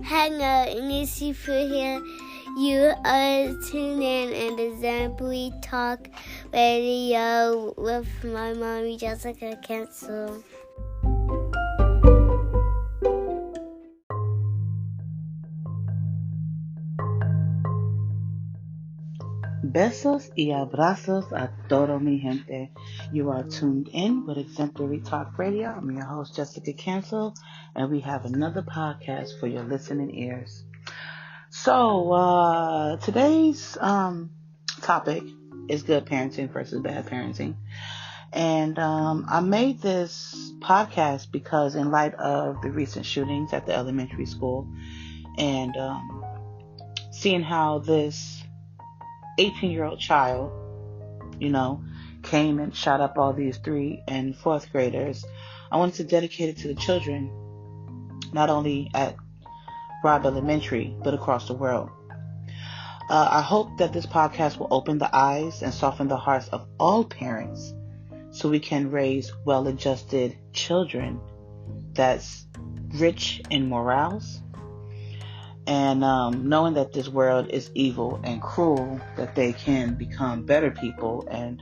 hang out in your seafood here. You are tuned in and the Zambuie Talk Radio with my mommy, Jessica Cancel. Besos y abrazos a todo mi gente. You are tuned in with Exemplary Talk Radio. I'm your host, Jessica Cancel, and we have another podcast for your listening ears. So, today's topic is good parenting versus bad parenting. And I made this podcast because in light of the recent shootings at the elementary school and seeing how this 18-year-old child, came and shot up all these 3th and 4th graders, I wanted to dedicate it to the children, not only at Robb Elementary, but across the world. I hope that this podcast will open the eyes and soften the hearts of all parents so we can raise well-adjusted children that's rich in morals, and knowing that this world is evil and cruel, that they can become better people and,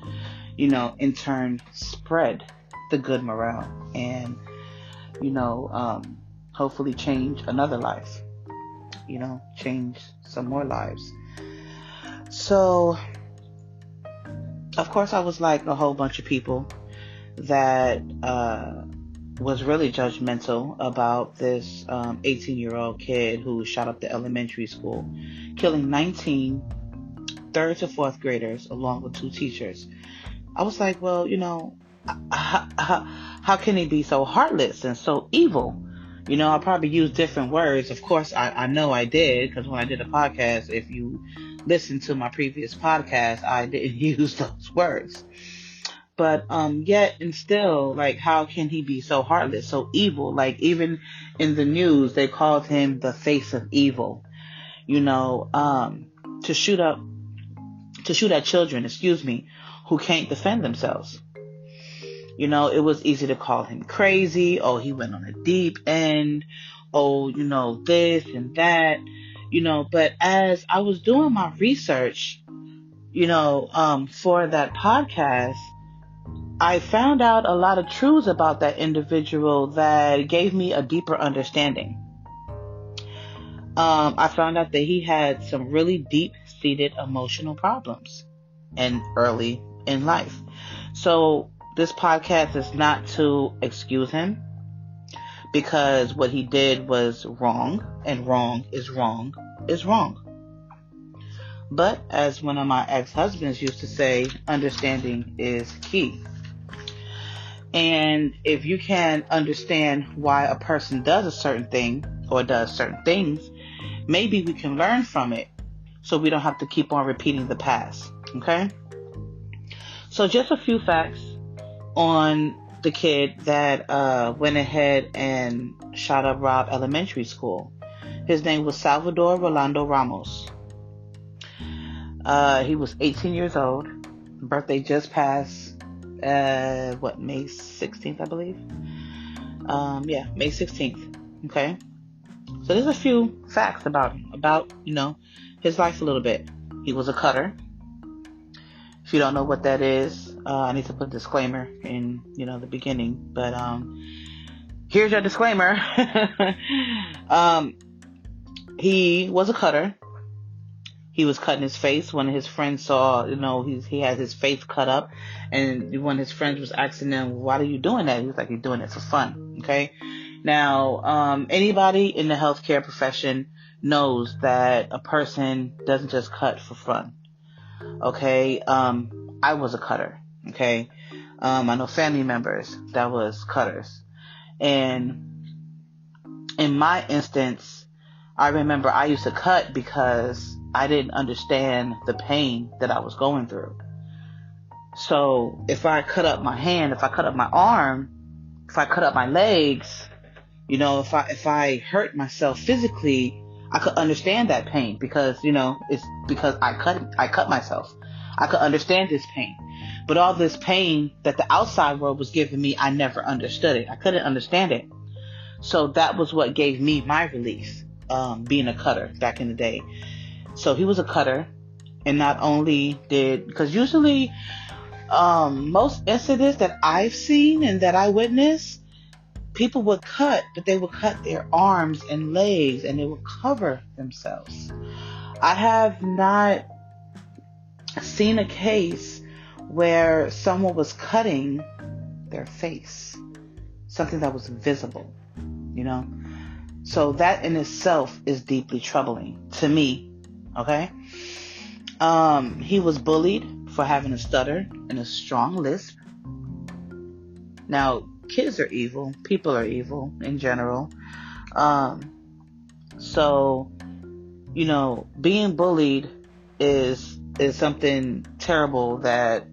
in turn spread the good morale and, hopefully change another life, change some more lives. So, of course, I was like a whole bunch of people that was really judgmental about this 18-year-old kid who shot up the elementary school, killing 19 3rd to 4th graders along with 2 teachers. I was like, well, how can he be so heartless and so evil? I probably used different words. Of course, I know I did, because when I did a podcast, if you listen to my previous podcast, I didn't use those words. But yet and still, like, how can he be so heartless, so evil? Like, even in the news, they called him the face of evil. To shoot at children, who can't defend themselves. It was easy to call him crazy. Oh, he went on a deep end. Oh, this and that. But as I was doing my research, for that podcast, I found out a lot of truths about that individual that gave me a deeper understanding. I found out that he had some really deep-seated emotional problems and early in life. So this podcast is not to excuse him, because what he did was wrong, and wrong is wrong is wrong. But as one of my ex-husbands used to say, understanding is key. And if you can understand why a person does a certain thing or does certain things, maybe we can learn from it so we don't have to keep on repeating the past. Okay? So just a few facts on the kid that went ahead and shot up Robb Elementary School. His name was Salvador Rolando Ramos. He was 18 years old. Birthday just passed. May 16th, I believe. May 16th. Okay. So there's a few facts about him, about, his life a little bit. He was a cutter. If you don't know what that is, I need to put a disclaimer in, the beginning, but, here's your disclaimer. He was a cutter. He was cutting his face. When his friends saw, he had his face cut up. And when his friends was asking him, why are you doing that? He was like, he's doing it for fun. Okay. Now, anybody in the healthcare profession knows that a person doesn't just cut for fun. Okay. I was a cutter. Okay. I know family members that was cutters. And in my instance, I remember I used to cut because I didn't understand the pain that I was going through. So if I cut up my hand, if I cut up my arm, if I cut up my legs, if I hurt myself physically, I could understand that pain because, it's because I cut myself. I could understand this pain. But all this pain that the outside world was giving me, I never understood it. I couldn't understand it. So that was what gave me my release. being a cutter back in the day. So he was a cutter, and not only because usually most incidents that I've seen and that I witnessed, people would cut, but they would cut their arms and legs and they would cover themselves. I have not seen a case where someone was cutting their face, something that was visible, you know? So that in itself is deeply troubling to me, okay? He was bullied for having a stutter and a strong lisp. Now, kids are evil. People are evil in general. So, you know, being bullied is something terrible that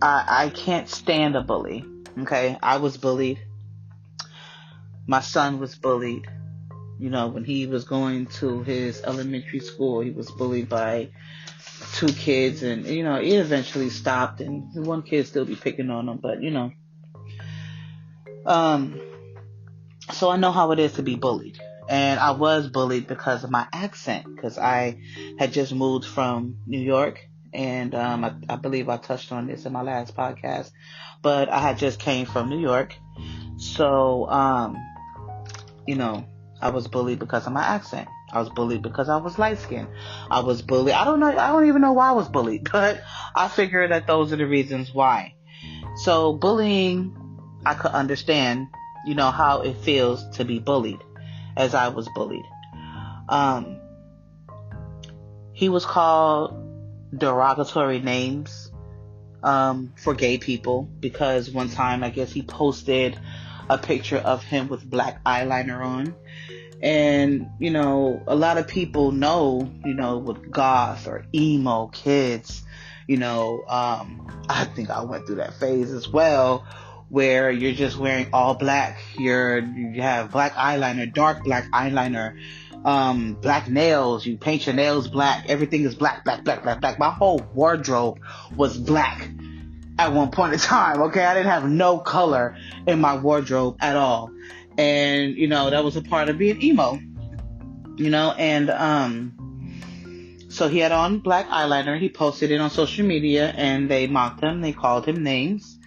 I can't stand a bully. Okay, I was bullied. My son was bullied. You know, when he was going to his elementary school, he was bullied by 2 kids, and you know, it eventually stopped, and one kid still be picking on him, but you know. So I know how it is to be bullied. And I was bullied because of my accent, because I had just moved from New York, and I believe I touched on this in my last podcast, but I had just came from New York. So, you know, I was bullied because of my accent. I was bullied because I was light skinned. I was bullied. I don't even know why I was bullied, but I figure that those are the reasons why. So bullying, I could understand, you know, how it feels to be bullied, as I was bullied. He was called derogatory names for gay people because one time I guess he posted a picture of him with black eyeliner on. And, you know, a lot of people know, you know, with goth or emo kids, you know, I think I went through that phase as well, where you're just wearing all black. You have black eyeliner, dark black eyeliner, black nails. You paint your nails black. Everything is black, black, black, black, black. My whole wardrobe was black at one point in time. Okay, I didn't have no color in my wardrobe at all, and you know that was a part of being emo. You know, and so he had on black eyeliner. He posted it on social media, and they mocked him. They called him names.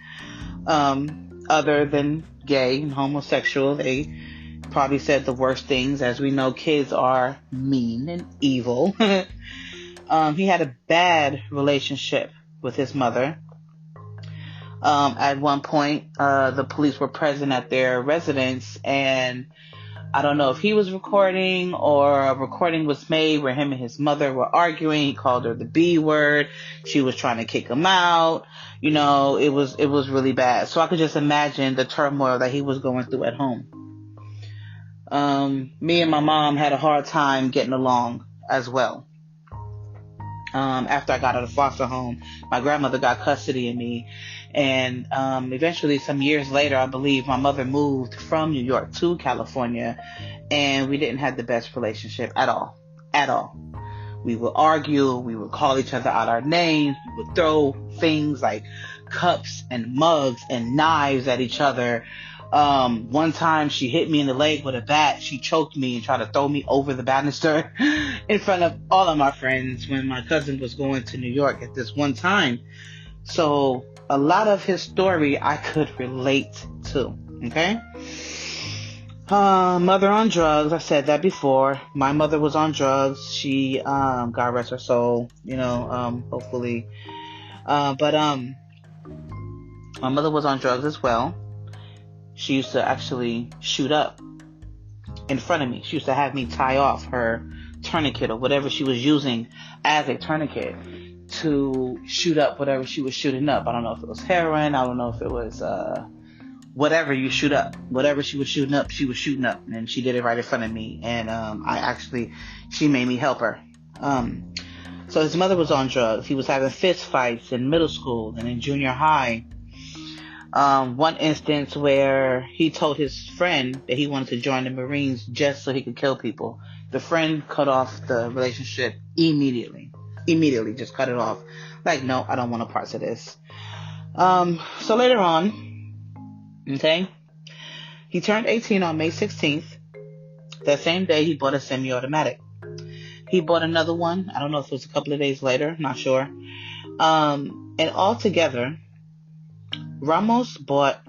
Other than gay and homosexual, they probably said the worst things. As we know, kids are mean and evil. He had a bad relationship with his mother. At one point, the police were present at their residence, and I don't know if he was recording or a recording was made where him and his mother were arguing. He called her the B word. She was trying to kick him out. You know, it was really bad. So I could just imagine the turmoil that he was going through at home. Me and my mom had a hard time getting along as well. After I got out of foster home, my grandmother got custody of me. And eventually, some years later, I believe my mother moved from New York to California, and we didn't have the best relationship at all. At all. We would argue. We would call each other out our names. We would throw things like cups and mugs and knives at each other. One time she hit me in the leg with a bat. She choked me and tried to throw me over the banister in front of all of my friends when my cousin was going to New York at this one time. So a lot of his story I could relate to. Okay. Mother on drugs. I said that before. My mother was on drugs. She, God rest her soul, you know, hopefully. But my mother was on drugs as well. She used to actually shoot up in front of me. She used to have me tie off her tourniquet or whatever she was using as a tourniquet to shoot up whatever she was shooting up. I don't know if it was heroin. I don't know if it was whatever you shoot up. Whatever she was shooting up, she was shooting up. And she did it right in front of me. And she made me help her. So his mother was on drugs. He was having fist fights in middle school and in junior high. One instance where he told his friend that he wanted to join the Marines just so he could kill people. The friend cut off the relationship immediately, just cut it off. Like, no, I don't want no parts of this. So later on, okay, he turned 18 on May 16th, That same day, he bought a semi-automatic. He bought another one. I don't know if it was a couple of days later. Not sure. And altogether, Ramos bought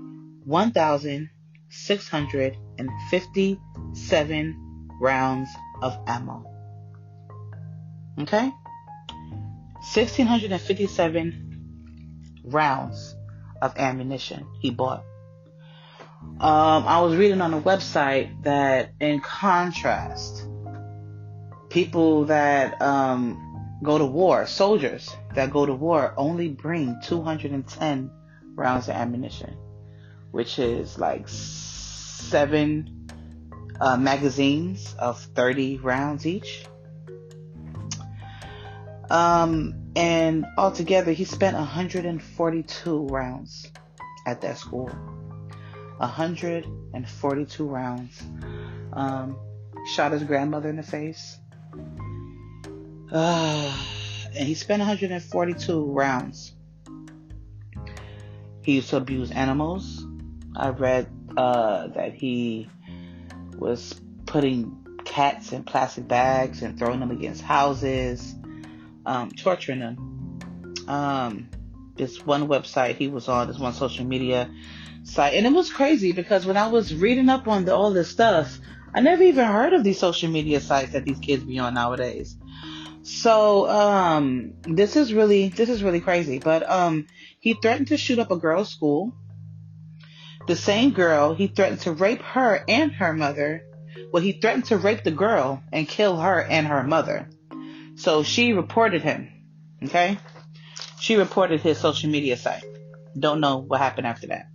1,657 rounds of ammo. Okay? 1,657 rounds of ammunition he bought. I was reading on a website that, in contrast, people that go to war, soldiers that go to war, only bring 210 rounds of ammunition, which is like 7 magazines of 30 rounds each. And altogether, he spent 142 rounds at that school. 142 rounds. Shot his grandmother in the face. And he spent 142 rounds. He used to abuse animals. I read that he was putting cats in plastic bags and throwing them against houses, torturing them. This one website he was on, this one social media site, and it was crazy because when I was reading up on all this stuff, I never even heard of these social media sites that these kids be on nowadays. So this is really crazy. But he threatened to shoot up a girl's school. The same girl, he threatened to rape her and her mother. Well, he threatened to rape the girl and kill her and her mother. So she reported him. Okay? She reported his social media site. Don't know what happened after that.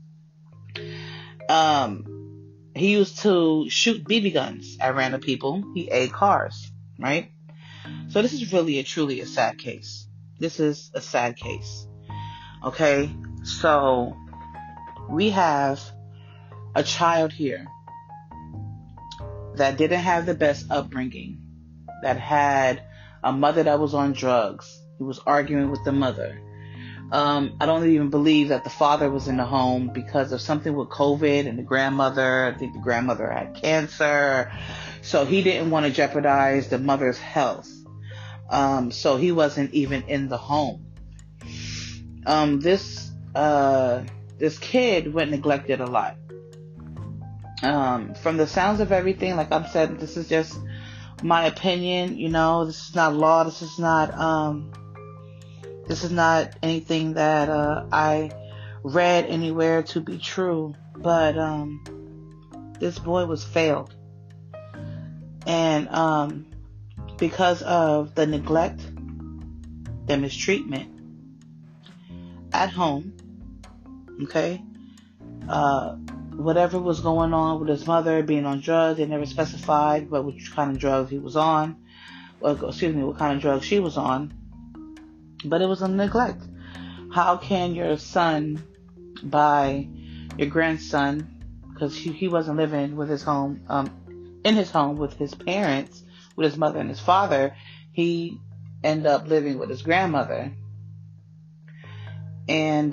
He used to shoot BB guns at random people. He ate cars, right? So this is really truly a sad case. This is a sad case. Okay? So we have a child here that didn't have the best upbringing, that had a mother that was on drugs. He was arguing with the mother. I don't even believe that the father was in the home because of something with COVID and the grandmother. I think the grandmother had cancer. So he didn't want to jeopardize the mother's health. So he wasn't even in the home. This kid went neglected a lot. From the sounds of everything, like I've said, this is just my opinion. You know, this is not law. This is not anything that I read anywhere to be true. But this boy was failed. And because of the neglect, the mistreatment at home, okay, whatever was going on with his mother being on drugs, they never specified what kind of drugs he was on, what kind of drugs she was on, but it was a neglect. How can your son buy your grandson, because he wasn't living with his home, in his home with his parents, with his mother and his father, he ended up living with his grandmother, and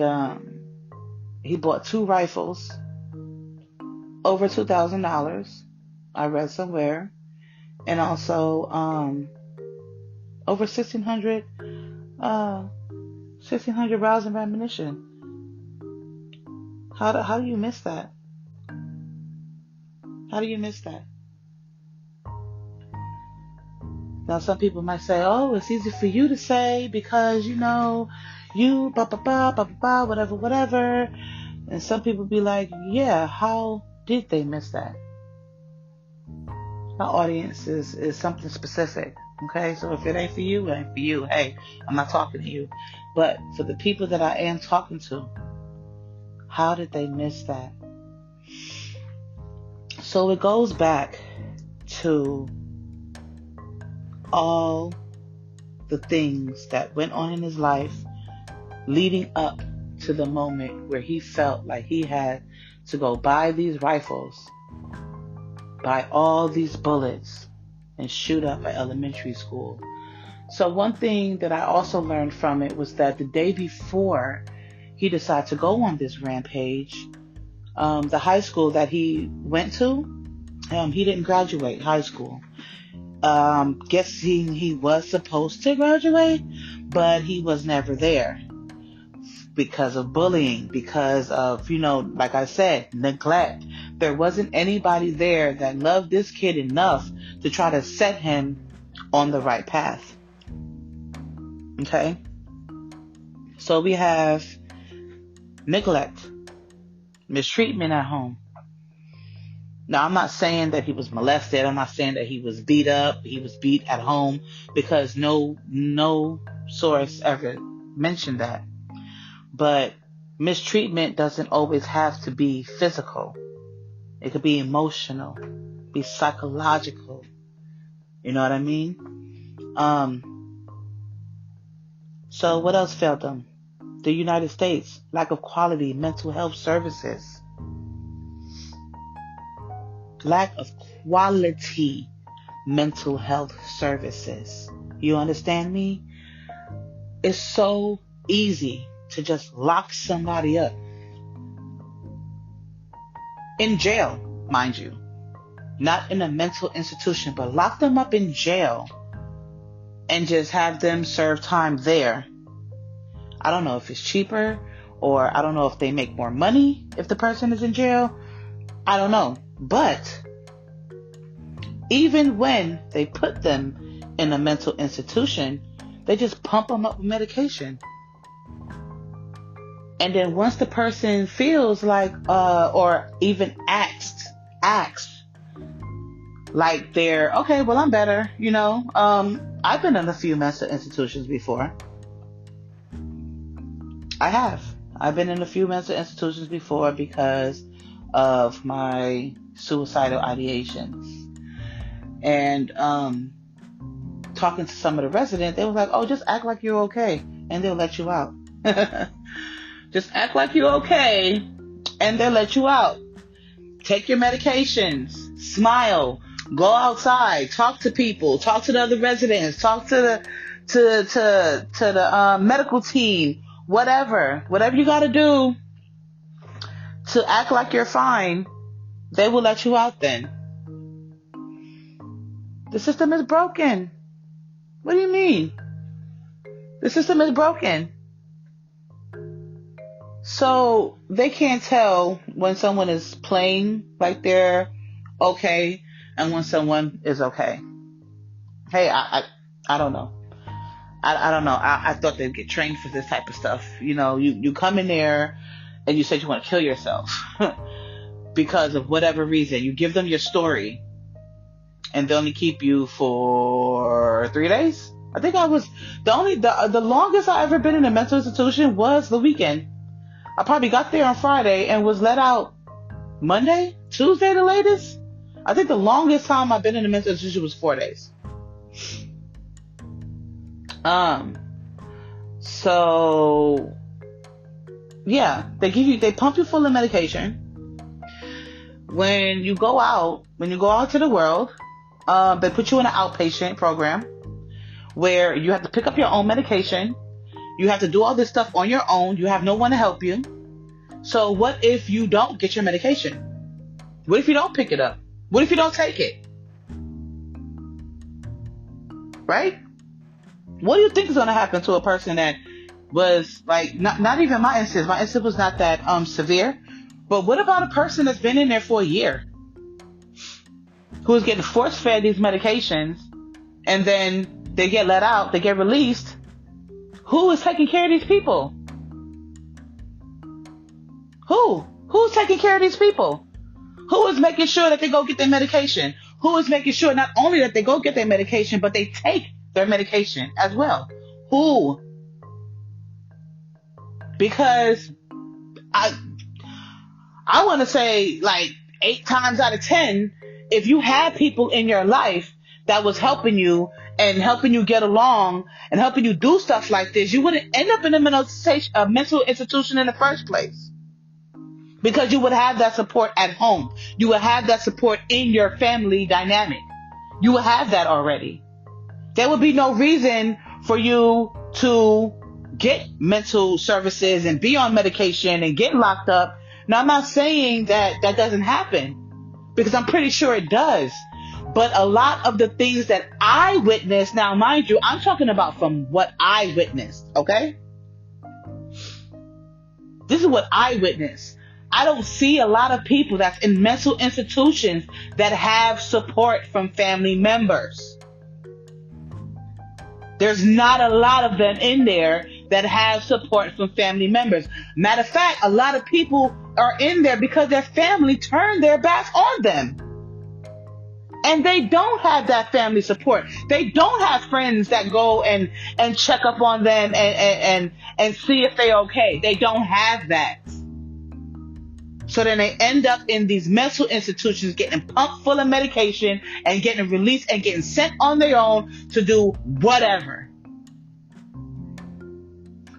he bought 2 rifles, over $2,000, I read somewhere, and also over 1,600 rounds of ammunition. How do you miss that? How do you miss that? Now, some people might say, oh, it's easy for you to say because, you know, you, whatever. And some people be like, yeah, how did they miss that? My audience is something specific. Okay, so if it ain't for you, it ain't for you. Hey, I'm not talking to you. But for the people that I am talking to, how did they miss that? So it goes back to all the things that went on in his life leading up to the moment where he felt like he had to go buy these rifles, buy all these bullets, and shoot up an elementary school. So one thing that I also learned from it was that the day before he decided to go on this rampage, the high school that he went to He didn't graduate high school. Guessing he was supposed to graduate, but he was never there because of bullying, because of, like I said, neglect. There wasn't anybody there that loved this kid enough to try to set him on the right path. Okay? So we have neglect, mistreatment at home. Now, I'm not saying that he was molested. I'm not saying that he was beat up. He was beat at home, because no source ever mentioned that. But mistreatment doesn't always have to be physical. It could be emotional, be psychological. You know what I mean? So what else failed them? The United States, lack of quality mental health services. Lack of quality mental health services. You understand me? It's so easy to just lock somebody up. In jail, mind you. Not in a mental institution, but lock them up in jail and just have them serve time there. I don't know if it's cheaper, or I don't know if they make more money if the person is in jail. I don't know. But even when they put them in a mental institution, they just pump them up with medication. And then once the person feels like, or even acts like they're, okay, well, I'm better, I've been in a few mental institutions before. I have. I've been in a few mental institutions before because of my suicidal ideations. And talking to some of the residents, they were like, oh, just act like you're okay, and they'll let you out. Just act like you're okay, and they'll let you out. Take your medications, smile, go outside, talk to people, talk to the other residents, talk to the medical team, whatever you got to do to act like you're fine. They will let you out then. The system is broken. What do you mean? The system is broken. So they can't tell when someone is playing like they're okay and when someone is okay. Hey, I don't know. I don't know. I thought they'd get trained for this type of stuff. You come in there and you said you want to kill yourself because of whatever reason. You give them your story and they only keep you for 3 days. I think I was the longest I ever been in a mental institution was the weekend. I probably got there on Friday and was let out Monday, Tuesday, the latest. I think the longest time I've been in a mental institution was 4 days. So yeah, they pump you full of medication. When you go out to the world, they put you in an outpatient program where you have to pick up your own medication. You have to do all this stuff on your own. You have no one to help you. So what if you don't get your medication? What if you don't pick it up? What if you don't take it? Right? What do you think is going to happen to a person that was like, not even my instance. My instance was not that severe. But what about a person that's been in there for a year? Who is getting force-fed these medications, and then they get let out, they get released. Who is taking care of these people? Who's taking care of these people? Who is making sure that they go get their medication? Who is making sure not only that they go get their medication, but they take their medication as well? Who? Because I want to say like 8 times out of 10, if you had people in your life that was helping you and helping you get along and helping you do stuff like this, you wouldn't end up in a mental institution in the first place. Because you would have that support at home. You would have that support in your family dynamic. You would have that already. There would be no reason for you to get mental services and be on medication and get locked up. Now, I'm not saying that doesn't happen. Because I'm pretty sure it does. But a lot of the things that I witnessed, now mind you, I'm talking about from what I witnessed, okay? This is what I witnessed. I don't see a lot of people that's in mental institutions that have support from family members. There's not a lot of them in there that have support from family members. Matter of fact, a lot of people are in there because their family turned their backs on them. And they don't have that family support. They don't have friends that go and check up on them and see if they're okay. They don't have that. So then they end up in these mental institutions getting pumped full of medication and getting released and getting sent on their own to do whatever.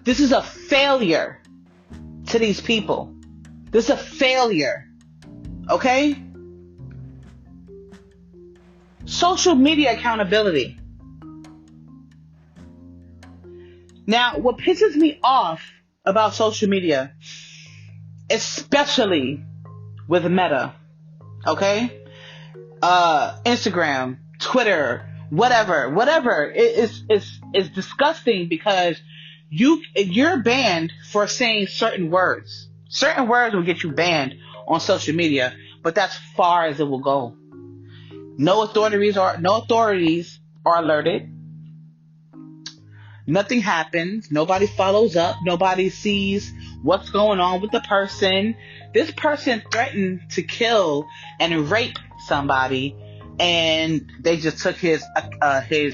This is a failure to these people. This is a failure. Okay? Social media accountability. Now, what pisses me off about social media, especially with Meta, okay? Instagram, Twitter, whatever. It's disgusting because you're banned for saying certain words. Certain words will get you banned on social media, but that's far as it will go. No authorities are alerted. Nothing happens. Nobody follows up. Nobody sees what's going on with the person. This person threatened to kill and rape somebody, and they just took his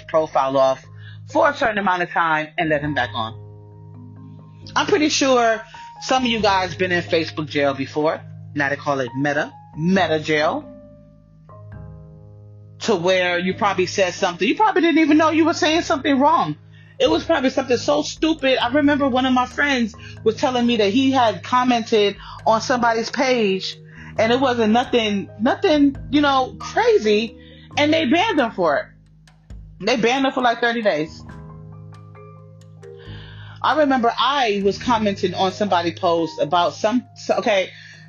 profile off for a certain amount of time and let him back on. I'm pretty sure some of you guys been in Facebook jail before. Now they call it Meta jail. To where you probably said something. You probably didn't even know you were saying something wrong. It was probably something so stupid. I remember one of my friends was telling me that he had commented on somebody's page and it wasn't nothing, crazy. And they banned him for it. They banned him for like 30 days. I remember I was commenting on somebody's post about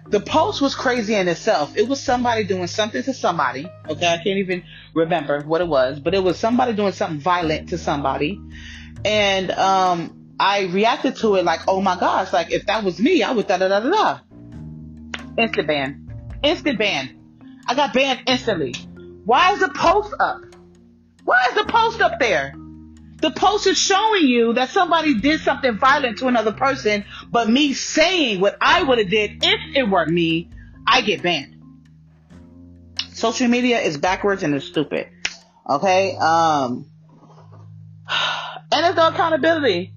the post was crazy in itself. It was somebody doing something to somebody. Okay, I can't even remember what it was, but it was somebody doing something violent to somebody. And I reacted to it like, oh my gosh, like if that was me, I would da-da-da-da-da. Instant ban. I got banned instantly. Why is the post up? Why is the post up there? The post is showing you that somebody did something violent to another person, but me saying what I would have did if it were me, I get banned. Social media is backwards and it's stupid. Okay? And there's no accountability.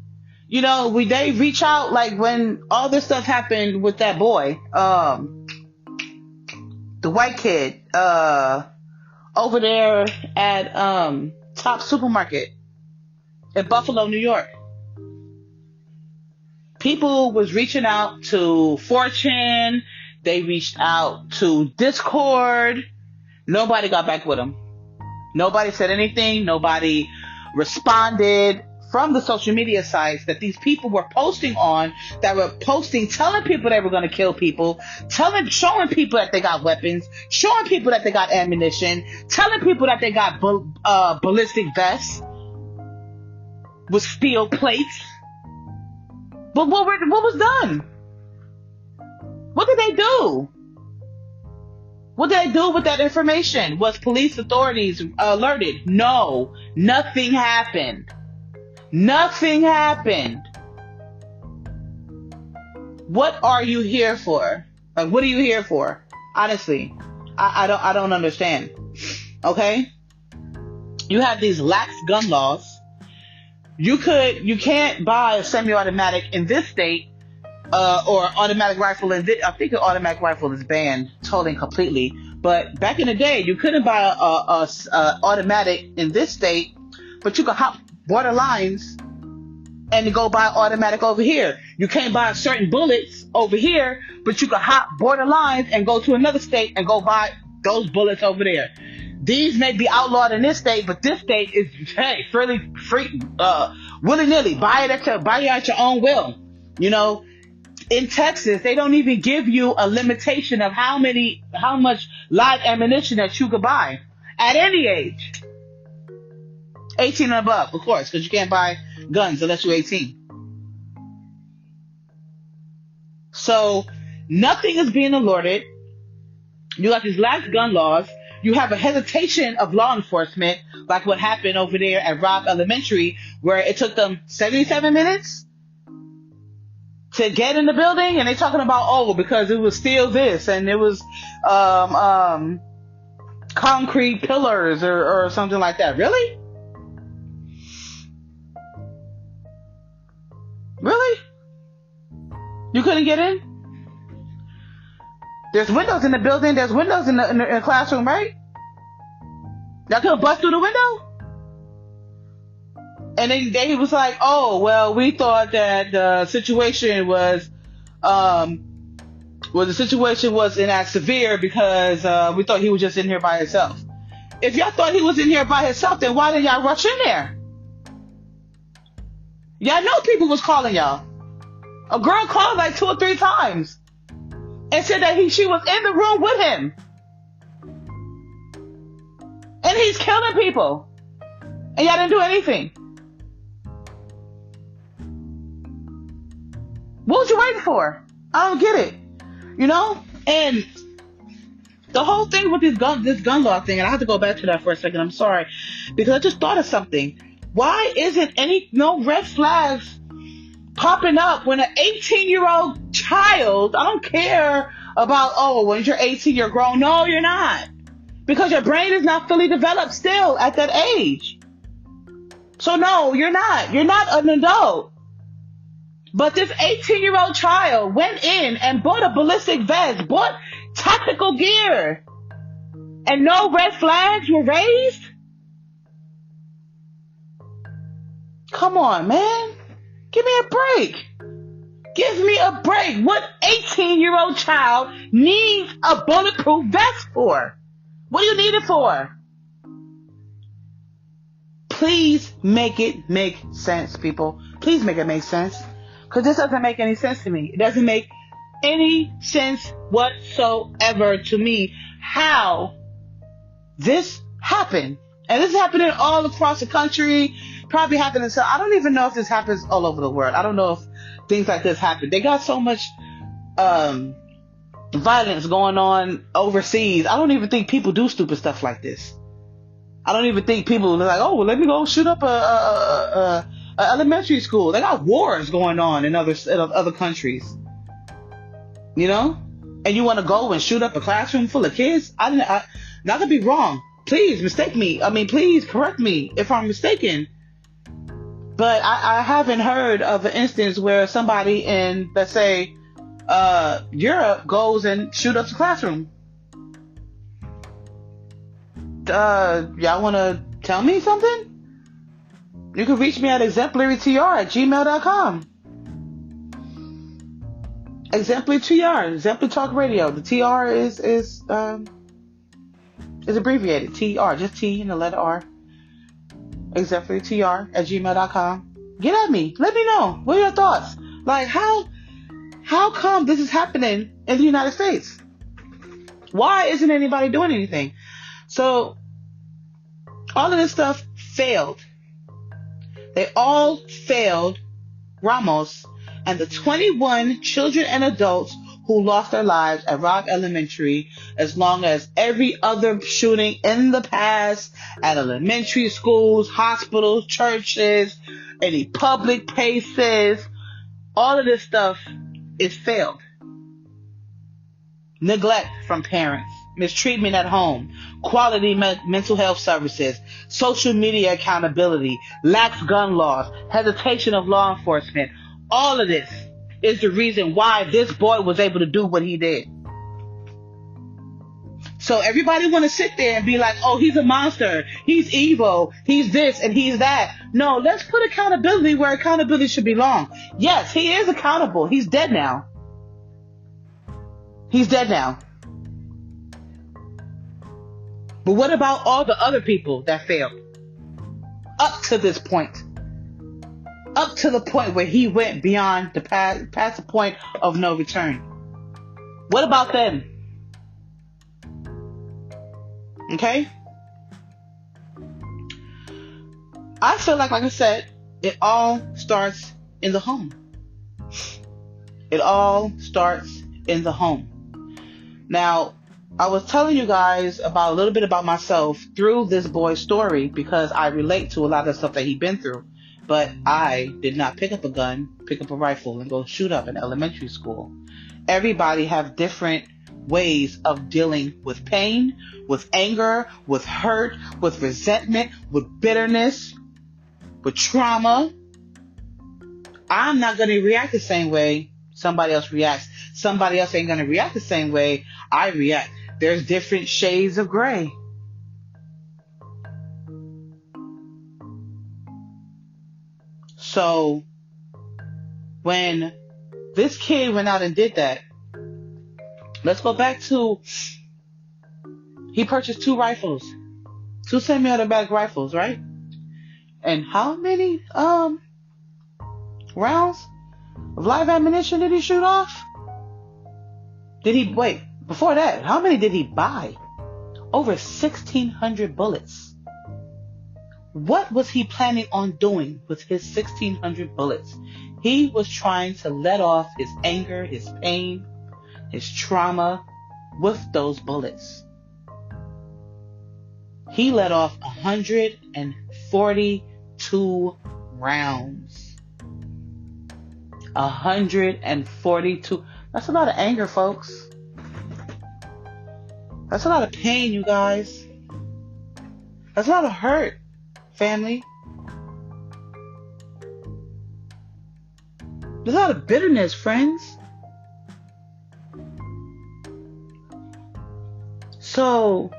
They reach out like when all this stuff happened with that boy, the white kid, over there at Top Supermarket in Buffalo, New York. People was reaching out to 4chan. They reached out to Discord. Nobody got back with them. Nobody said anything. Nobody responded from the social media sites that these people were posting on, telling people they were going to kill people, showing people that they got weapons, showing people that they got ammunition, telling people that they got ballistic vests with steel plates. But what was done? What did they do? What did they do with that information? Was police authorities alerted? No. Nothing happened. Nothing happened. What are you here for? Like, what are you here for? Honestly, I don't understand. Okay? You have these lax gun laws. You can't buy a semi-automatic in this state, or automatic rifle in this. I think an automatic rifle is banned totally and completely. But back in the day, you couldn't buy a automatic in this state, but you could hop border lines and go buy automatic over here. You can't buy certain bullets over here, but you could hop border lines and go to another state and go buy those bullets over there. These may be outlawed in this state, but this state is fairly free, willy-nilly. Buy it at your own will. In Texas, they don't even give you a limitation of how much live ammunition that you could buy at any age. 18 and above, of course, because you can't buy guns unless you're 18. So nothing is being alerted. You got these lax gun laws. You have a hesitation of law enforcement, like what happened over there at Robb Elementary, where it took them 77 minutes to get in the building, and they're talking about, oh, because it was still this, and it was concrete pillars or something like that. Really? Really? You couldn't get in? There's windows in the building. There's windows in the classroom, right? Y'all couldn't bust through the window? And then they was like, oh, well, we thought that the situation wasn't as severe because we thought he was just in here by himself. If y'all thought he was in here by himself, then why did y'all rush in there? Y'all know people was calling y'all. A girl called like 2 or 3 times and said that she was in the room with him. And he's killing people. And y'all didn't do anything. What was you waiting for? I don't get it. You know? And the whole thing with this gun law thing, and I have to go back to that for a second, I'm sorry, because I just thought of something. Why isn't no red flags popping up when an 18-year-old child, I don't care about, oh, when you're 18, you're grown. No, you're not. Because your brain is not fully developed still at that age. So no, you're not. You're not an adult. But this 18-year-old child went in and bought a ballistic vest, bought tactical gear, and no red flags were raised? Come on, man. Give me a break. Give me a break. What 18-year-old child needs a bulletproof vest for? What do you need it for? Please make it make sense, people. Please make it make sense. Because this doesn't make any sense to me. It doesn't make any sense whatsoever to me how this happened. And this is happening all across the country. Probably happening. So I don't even know if this happens all over the world. I don't know if things like this happen. They got so much violence going on overseas. I don't even think people do stupid stuff like this. I don't even think people are like, oh, well, let me go shoot up a elementary school. They got wars going on in other countries. You know? And you want to go and shoot up a classroom full of kids? I could be wrong. Please mistake me. Please correct me if I'm mistaken. But I haven't heard of an instance where somebody in, let's say, Europe goes and shoot up the classroom. Y'all want to tell me something? You can reach me at exemplarytr@gmail.com. Exemplary Talk Radio. The TR is abbreviated. TR, just T and the letter R. exemplarytr@gmail.com. Get at me. Let me know. What are your thoughts? Like, how come this is happening in the United States? Why isn't anybody doing anything? So, all of this stuff failed. They all failed Ramos and the 21 children and adults who lost their lives at Robb Elementary, as long as every other shooting in the past at elementary schools, hospitals, churches, any public places. All of this stuff is failed. Neglect from parents, mistreatment at home, quality mental health services, social media accountability, lax gun laws, hesitation of law enforcement. All of this is the reason why this boy was able to do what he did. So everybody want to sit there and be like, oh, he's a monster, he's evil, he's this and he's that. No, let's put accountability where accountability should belong. Yes, he is accountable. He's dead now. He's dead now. But what about all the other people that failed? Up to this point. Up to the point where he went beyond past the point of no return. What about them? Okay? I feel like I said, it all starts in the home. It all starts in the home. Now, I was telling you guys about a little bit about myself through this boy's story because I relate to a lot of the stuff that he'd been through. But I did not pick up a gun, pick up a rifle, and go shoot up in elementary school. Everybody have different ways of dealing with pain, with anger, with hurt, with resentment, with bitterness, with trauma. I'm not going to react the same way somebody else reacts. Somebody else ain't going to react the same way I react. There's different shades of gray. So when this kid went out and did that, let's go back to, he purchased 2 rifles, 2 semi-automatic rifles, right? And how many rounds of live ammunition did he shoot off? Before that, how many did he buy? Over 1,600 bullets. What was he planning on doing with his 1,600 bullets? He was trying to let off his anger, his pain, his trauma with those bullets. He let off 142 rounds. 142. That's a lot of anger, folks. That's a lot of pain, you guys. That's a lot of hurt, family. There's a lot of bitterness, friends. So,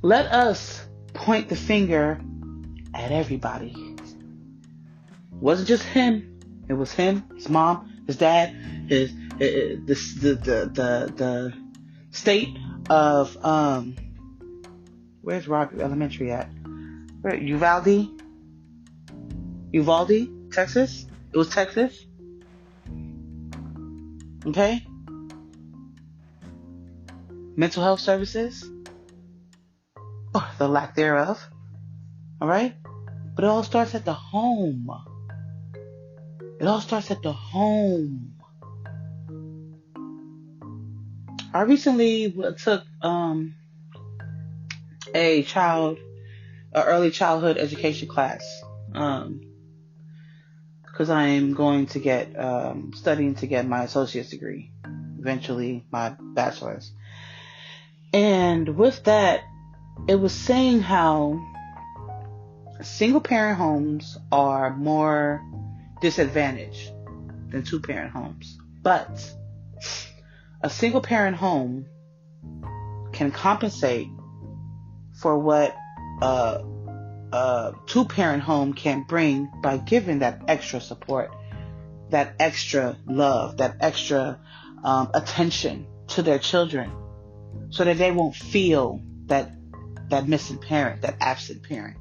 let us point the finger at everybody. It wasn't just him. It was him, his mom, his dad, the state of where's Rock Elementary at? Where, Uvalde, Texas. It was Texas. Okay. Mental health services, or the lack thereof. All right, but it all starts at the home. It all starts at the home. I recently took a early childhood education class, because I am going to get studying to get my associate's degree, eventually my bachelor's. And with that, it was saying how single parent homes are more disadvantaged than 2-parent homes. But a single parent home can compensate for what a 2-parent home can bring by giving that extra support, that extra love, that extra attention to their children, so that they won't feel that missing parent, that absent parent.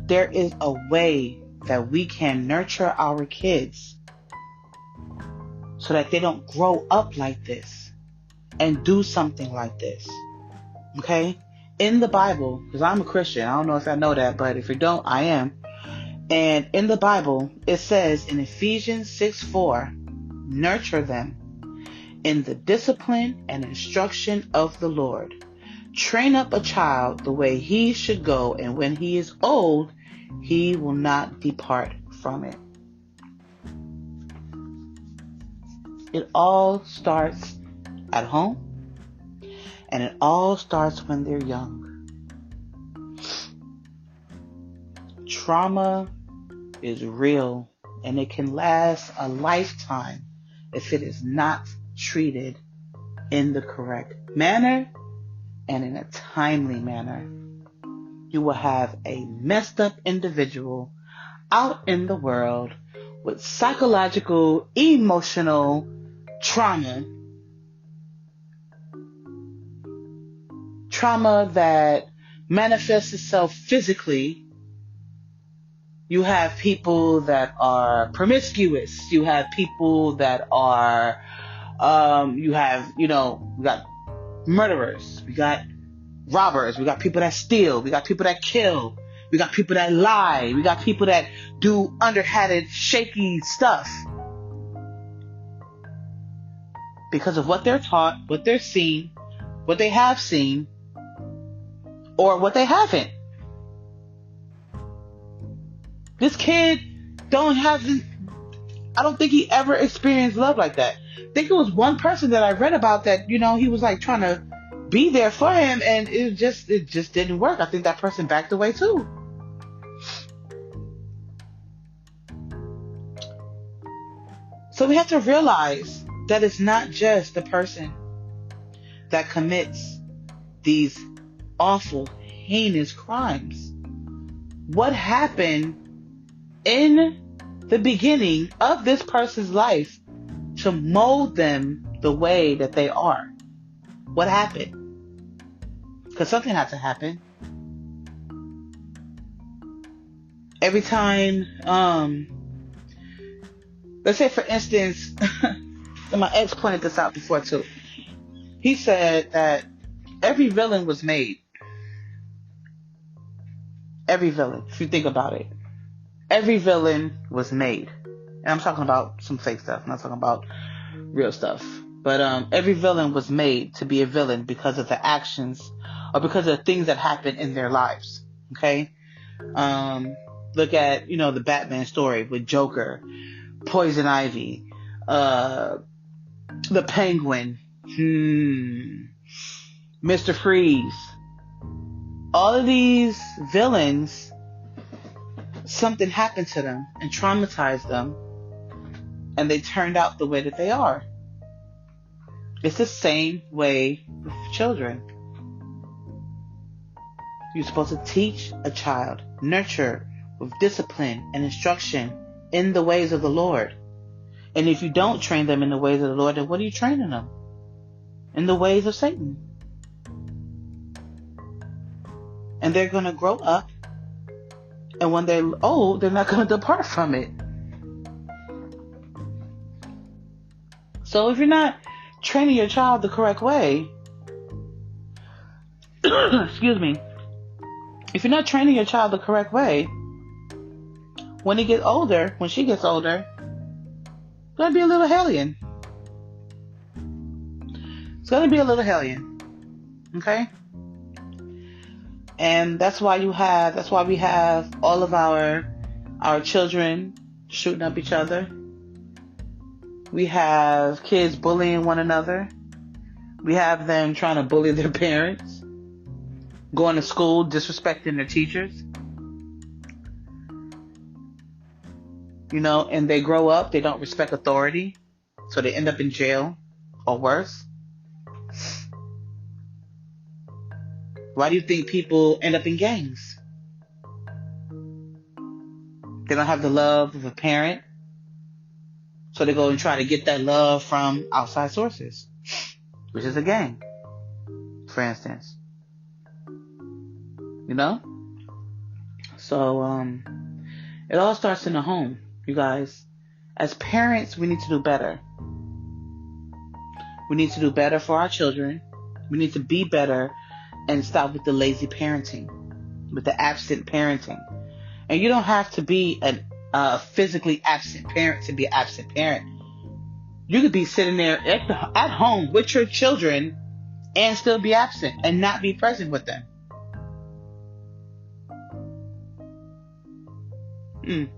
There is a way that we can nurture our kids so that they don't grow up like this and do something like this. Okay? In the Bible, because I'm a Christian, I don't know if I know that, but if you don't, I am. And in the Bible, it says in Ephesians 6:4, nurture them in the discipline and instruction of the Lord. Train up a child the way he should go, and when he is old, he will not depart from it. It all starts at home, and it all starts when they're young. Trauma is real, and it can last a lifetime if it is not treated in the correct manner and in a timely manner. You will have a messed up individual out in the world with psychological, emotional trauma that manifests itself physically. You have people that are promiscuous. You have people that are You have, we got murderers, we got robbers, we got people that steal, we got people that kill, we got people that lie, we got people that do underhanded, shaky stuff. Because of what they're taught, what they're seen, what they have seen, or what they haven't. This kid I don't think he ever experienced love like that. I think it was one person that I read about that, he was like trying to be there for him, and it just didn't work. I think that person backed away too. So we have to realize that it's not just the person that commits these awful, heinous crimes. What happened in the beginning of this person's life to mold them the way that they are? What happened? Because something had to happen. Every time, let's say for instance, and my ex pointed this out before too. He said that every villain was made. Every villain, if you think about it. Every villain was made. And I'm talking about some fake stuff. I'm not talking about real stuff. But every villain was made to be a villain because of the actions or because of the things that happened in their lives. Okay? Look at, the Batman story with Joker, Poison Ivy, the Penguin, Mr. Freeze. All of these villains, something happened to them and traumatized them, and they turned out the way that they are. It's the same way with children. You're supposed to teach a child, nurture with discipline and instruction in the ways of the Lord. And if you don't train them in the ways of the Lord, then what are you training them? In the ways of Satan. And they're going to grow up, and when they're old, they're not going to depart from it. So if you're not training your child the correct way, excuse me, if you're not training your child the correct way, when she gets older, it's going to be a little hellion. It's going to be a little hellion. Okay? And that's why we have all of our children shooting up each other. We have kids bullying one another. We have them trying to bully their parents. Going to school, disrespecting their teachers. And they grow up, they don't respect authority. So they end up in jail or worse. Why do you think people end up in gangs? They don't have the love of a parent. So they go and try to get that love from outside sources, which is a gang, for instance. So, it all starts in the home, you guys. As parents, we need to do better. We need to do better for our children. We need to be better and stop with the lazy parenting, with the absent parenting. And you don't have to be a physically absent parent to be an absent parent. You could be sitting there at home with your children and still be absent and not be present with them.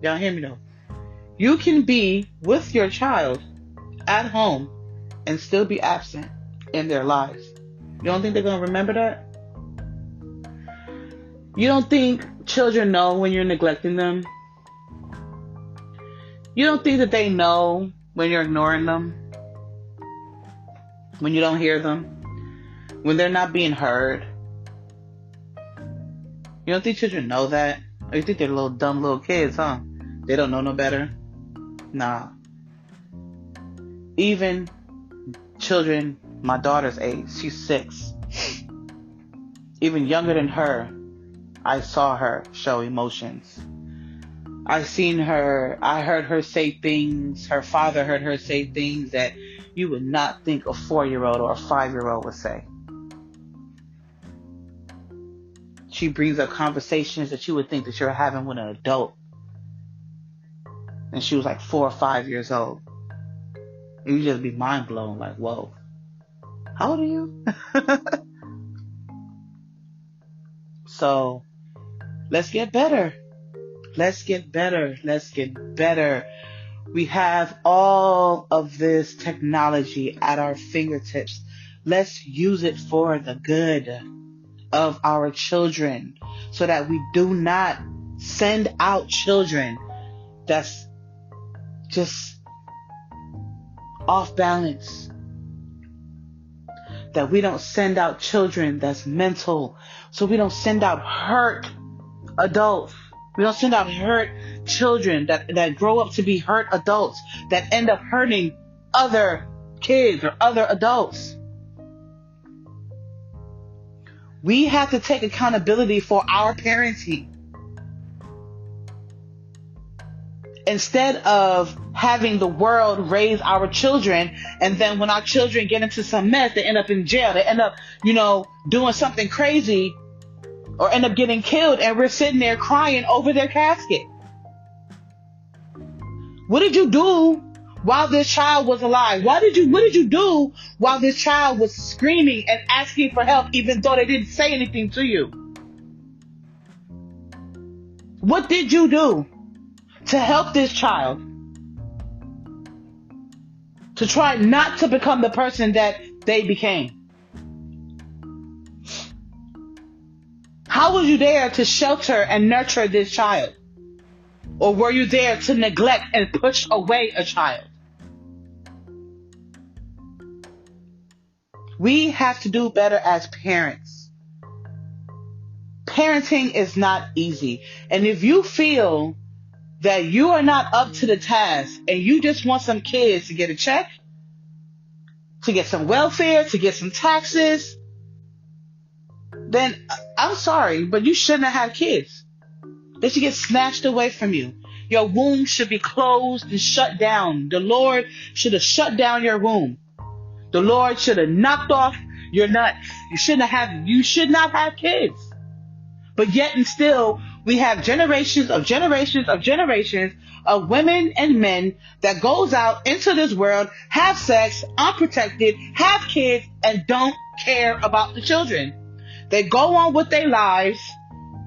Y'all hear me though? You can be with your child at home and still be absent in their lives. You don't think they're going to remember that? You don't think children know when you're neglecting them? You don't think that they know when you're ignoring them? When you don't hear them? When they're not being heard? You don't think children know that? Or you think they're dumb little kids, huh? They don't know no better? Nah. Even children my daughter's age, she's 6. Even younger than her, I saw her show emotions. I heard her say things, her father heard her say things that, you would not think a 4-year-old or a 5-year-old would say. She brings up conversations that you would think that you're having with an adult. And she was like 4 or 5 years old. And you just be mind blown, like, whoa. How old are you? So, let's get better. Let's get better. Let's get better. We have all of this technology at our fingertips. Let's use it for the good of our children so that we do not send out children that's just off balance. That we don't send out children that's mental. So we don't send out hurt adults. We don't send out hurt children that grow up to be hurt adults that end up hurting other kids or other adults. We have to take accountability for our parenting. Instead of having the world raise our children, and then when our children get into some mess, they end up in jail. They end up, doing something crazy or end up getting killed, and we're sitting there crying over their casket. What did you do while this child was alive? What did you do while this child was screaming and asking for help, even though they didn't say anything to you? What did you do to help this child to try not to become the person that they became? How was you there to shelter and nurture this child? Or were you there to neglect and push away a child? We have to do better as parents. Parenting is not easy. And if you feel that you are not up to the task and you just want some kids to get a check, to get some welfare, to get some taxes, then I'm sorry, but you shouldn't have had kids. They should get snatched away from you. Your womb should be closed and shut down. The Lord should have shut down your womb. The Lord should have knocked off your nuts. You should not have kids. But yet and still, we have generations of women and men that goes out into this world, have sex, unprotected, have kids, and don't care about the children. They go on with their lives.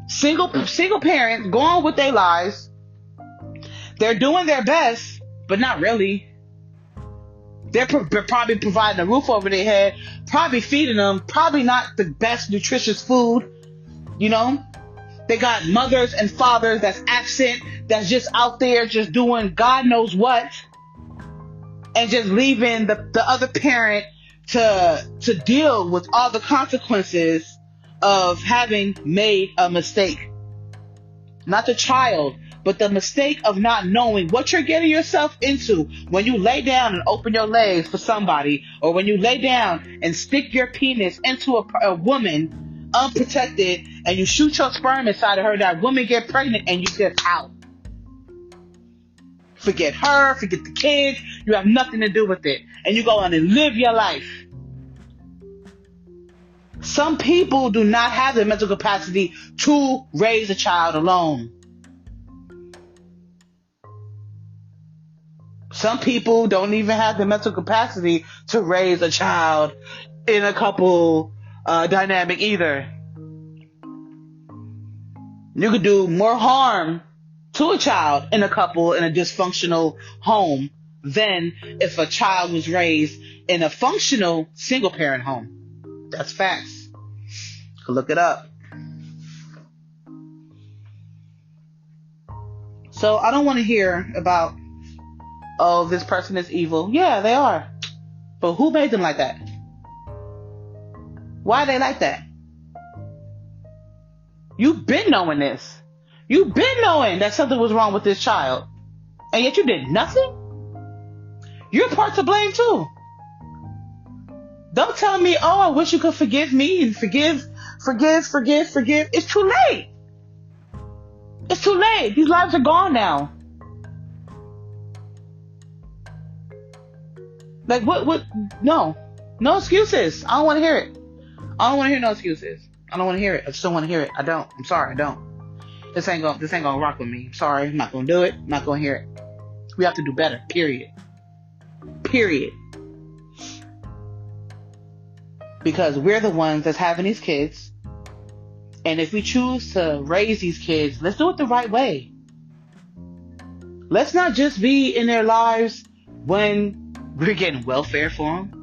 Single parents go on with their lives. They're doing their best, but not really. They're probably providing a roof over their head, probably feeding them, probably not the best nutritious food. They got mothers and fathers that's absent, that's just out there just doing God knows what, and just leaving the other parent to deal with all the consequences of having made a mistake. Not the child, but the mistake of not knowing what you're getting yourself into when you lay down and open your legs for somebody, or when you lay down and stick your penis into a woman unprotected and you shoot your sperm inside of her, that woman get pregnant and you just out. Forget her, forget the kids, you have nothing to do with it. And you go on and live your life. Some people do not have the mental capacity to raise a child alone. Some people don't even have the mental capacity to raise a child in a couple dynamic either. You could do more harm to a child in a couple in a dysfunctional home than if a child was raised in a functional single parent home. That's facts. Look it up. So I don't want to hear about, oh, this person is evil. Yeah, they are. But who made them like that? Why are they like that? You've been knowing this. You've been knowing that something was wrong with this child. And yet you did nothing? You're part to blame too. Don't tell me, oh, I wish you could forgive me and forgive. It's too late. It's too late. These lives are gone now. Like, what? No. No excuses. I don't want to hear it. I don't want to hear no excuses. I don't want to hear it. I just don't want to hear it. I don't. I'm sorry. I don't. This ain't gonna rock with me. I'm sorry. I'm not gonna do it. I'm not gonna hear it. We have to do better. Period. Because we're the ones that's having these kids. And if we choose to raise these kids, let's do it the right way. Let's not just be in their lives when we're getting welfare for them.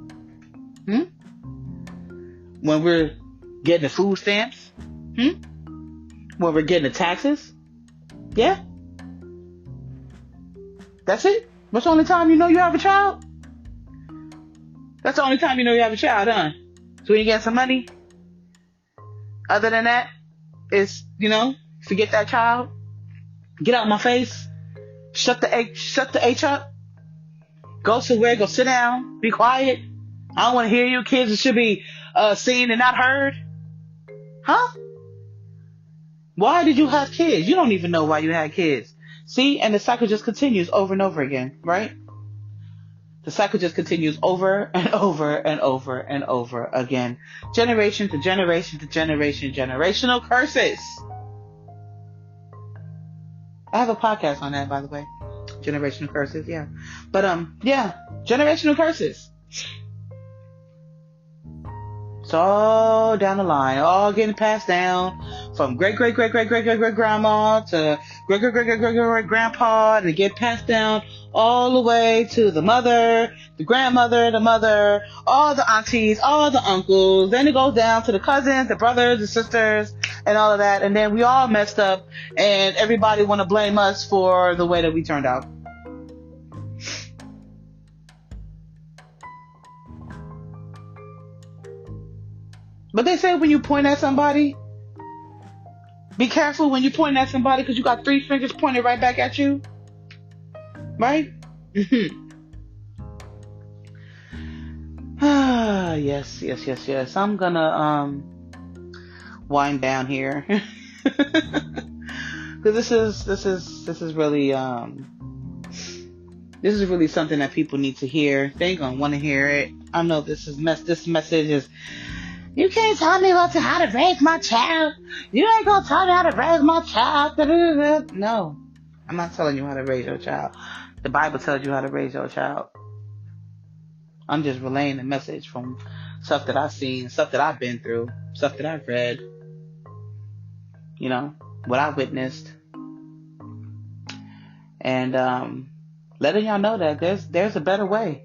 When we're getting the food stamps. When we're getting the taxes. Yeah. That's it. That's the only time you know you have a child? That's the only time you know you have a child, huh? So when you get some money, other than that, it's, forget that child. Get out of my face. Shut the H up. Go somewhere, go sit down, be quiet. I don't want to hear you. Kids should be seen and not heard. Huh? Why did you have kids? You don't even know why you had kids. See, and the cycle just continues over and over again, right? The cycle just continues over and over and over and over again. Generation to generation to generation. Generational curses. I have a podcast on that, by the way. Generational curses, yeah. But, generational curses. It's all down the line, all getting passed down from great grandma to great grandpa, and get passed down all the way to the mother, the grandmother, the mother, all the aunties, all the uncles. Then it goes down to the cousins, the brothers, the sisters, and all of that. And then we all messed up, and everybody want to blame us for the way that we turned out. But they say when you point at somebody, be careful when you point at somebody because you got 3 fingers pointed right back at you. Right? Yes. I'm gonna wind down here. Because this is really something that people need to hear. They ain't gonna want to hear it. I know this message is, you can't tell me how to raise my child. You ain't gonna tell me how to raise my child. No, I'm not telling you how to raise your child. The Bible tells you how to raise your child. I'm just relaying the message from stuff that I've seen, stuff that I've been through, stuff that I've read. What I witnessed. And letting y'all know that there's a better way.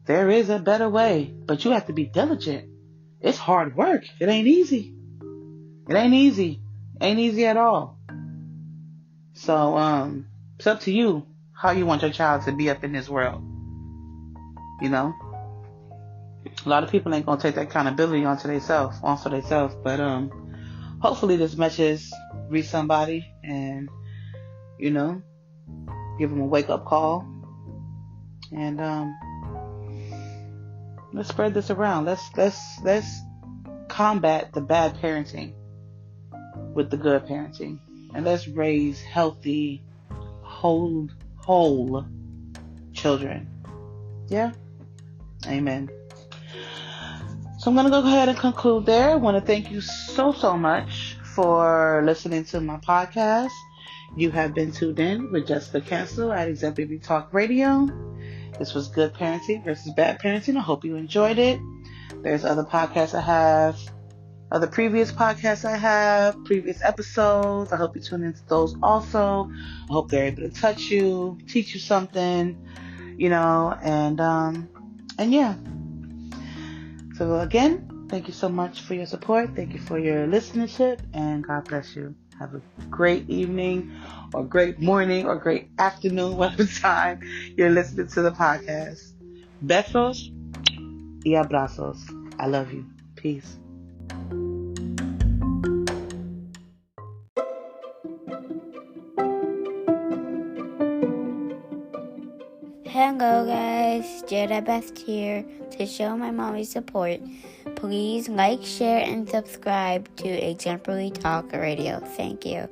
There is a better way, but you have to be diligent. It's hard work. It ain't easy. Ain't easy at all. So, it's up to you how you want your child to be up in this world. A lot of people ain't gonna take that accountability onto themselves, but hopefully this message reach somebody and, give them a wake up call. And, let's spread this around. Let's combat the bad parenting with the good parenting. And let's raise healthy, whole children. Yeah? Amen. So I'm going to go ahead and conclude there. I want to thank you so much for listening to my podcast. You have been tuned in with Jessica Cancel at Executive Talk Radio. This was Good Parenting versus Bad Parenting. I hope you enjoyed it. There's other podcasts I have, other previous podcasts I have, previous episodes. I hope you tune into those also. I hope they're able to touch you, teach you something, and yeah. So again, thank you so much for your support. Thank you for your listenership, and God bless you. Have a great evening or great morning or great afternoon, whatever time you're listening to the podcast. Besos y abrazos. I love you. Peace. Hello guys, Jada Best here to show my mommy support. Please like, share, and subscribe to Exemplary Talk Radio. Thank you.